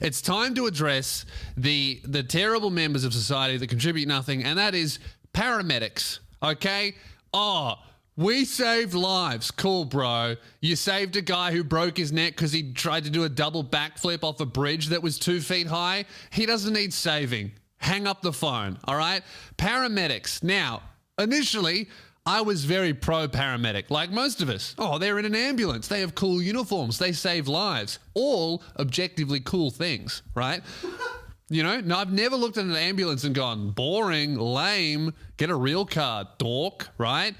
It's time to address the terrible members of society that contribute nothing, and that is paramedics, okay? Oh, we saved lives. Cool, bro. You saved a guy who broke his neck because he tried to do a double backflip off a bridge that was 2 feet high. He doesn't need saving. Hang up the phone, all right? Paramedics. Now, initially, I was very pro-paramedic, like most of us. Oh, they're in an ambulance. They have cool uniforms. They save lives. All objectively cool things, right? You know, no, I've never looked at an ambulance and gone, boring, lame, get a real car, dork, right?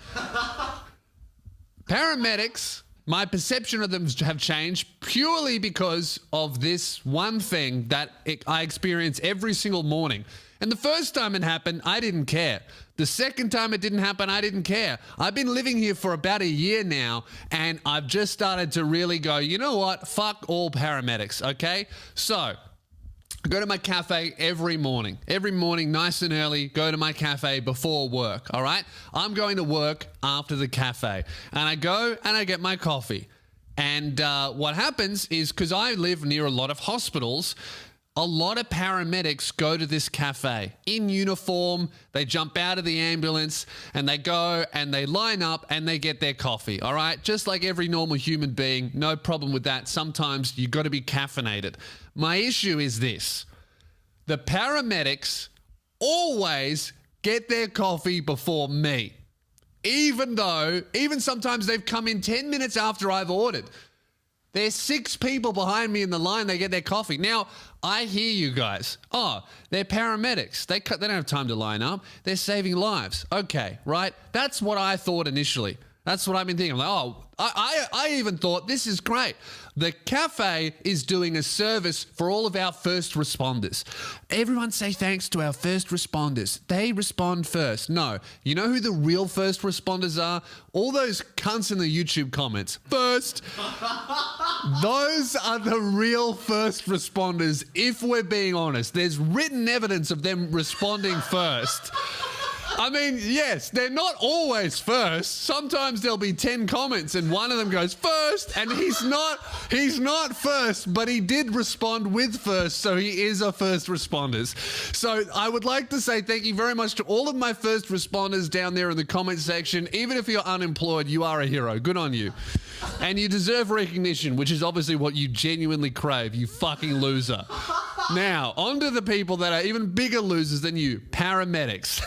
Paramedics, my perception of them have changed purely because of this one thing that I experience every single morning. And the first time it happened, I didn't care. The second time it didn't happen, I didn't care. I've been living here for about a year now, and I've just started to really go, you know what? Fuck all paramedics, okay? So I go to my cafe every morning. Every morning, nice and early, go to my cafe before work, all right? I'm going to work after the cafe. And I go and I get my coffee. And what happens is, because I live near a lot of hospitals, a lot of paramedics go to this cafe in uniform. They jump out of the ambulance and they go and they line up and they get their coffee, all right? Just like every normal human being, no problem with that. Sometimes you've got to be caffeinated. My issue is this. The paramedics always get their coffee before me, even sometimes they've come in 10 minutes after I've ordered. There's 6 people behind me in the line. They get their coffee. Now, I hear you guys. Oh, they're paramedics. They don't have time to line up. They're saving lives. Okay, right? That's what I thought initially. That's what I've been thinking. I'm like, oh, I even thought this is great. The cafe is doing a service for all of our first responders. Everyone say thanks to our first responders. They respond first. No. You know who the real first responders are? All those cunts in the YouTube comments. First. Those are the real first responders, if we're being honest. There's written evidence of them responding first. I mean, yes, they're not always first. Sometimes there'll be 10 comments and one of them goes first, and he's not first, but he did respond with first, so he is a first responders. So I would like to say thank you very much to all of my first responders down there in the comment section. Even if you're unemployed, you are a hero. Good on you. And you deserve recognition, which is obviously what you genuinely crave, you fucking loser. Now, on to the people that are even bigger losers than you, paramedics.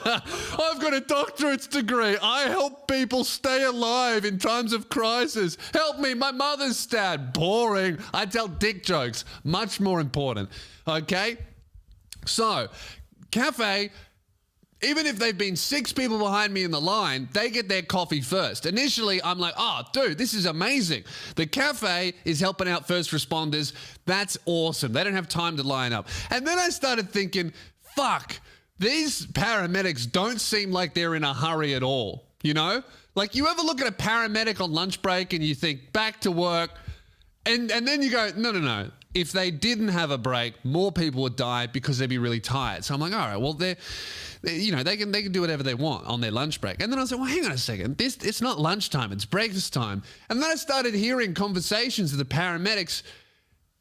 I've got a doctorate's degree. I help people stay alive in times of crisis. Help me, my mother's stabbed. Boring. I tell dick jokes. Much more important. Okay? So, cafe, even if they've been 6 people behind me in the line, they get their coffee first. Initially, I'm like, oh, dude, this is amazing. The cafe is helping out first responders. That's awesome. They don't have time to line up. And then I started thinking, fuck, these paramedics don't seem like they're in a hurry at all, you know? Like, you ever look at a paramedic on lunch break and you think, back to work, and then you go, no. If they didn't have a break, more people would die because they'd be really tired. So I'm like, all right, well, they can do whatever they want on their lunch break. And then I was like, well, hang on a second. It's not lunchtime. It's breakfast time. And then I started hearing conversations of the paramedics.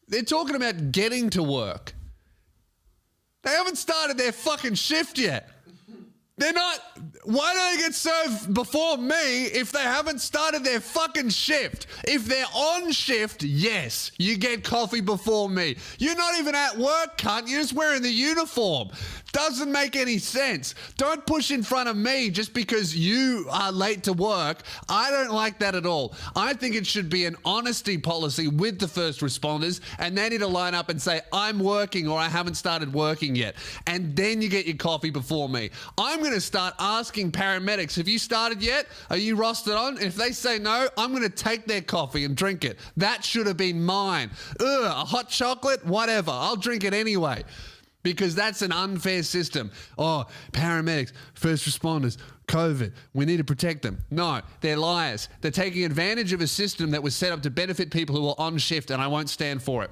They're talking about getting to work. They haven't started their fucking shift yet. They're not. Why do they get served before me if they haven't started their fucking shift? If they're on shift, yes, you get coffee before me. You're not even at work, cunt. You're just wearing the uniform. Doesn't make any sense. Don't push in front of me just because you are late to work. I don't like that at all. I think it should be an honesty policy with the first responders, and they need to line up and say, I'm working or I haven't started working yet. And then you get your coffee before me. I'm going to start asking paramedics, have you started yet? Are you rostered on? If they say no, I'm going to take their coffee and drink it. That should have been mine. A hot chocolate? Whatever. I'll drink it anyway. Because that's an unfair system. Oh, paramedics, first responders, COVID, we need to protect them. No, they're liars. They're taking advantage of a system that was set up to benefit people who are on shift, and I won't stand for it.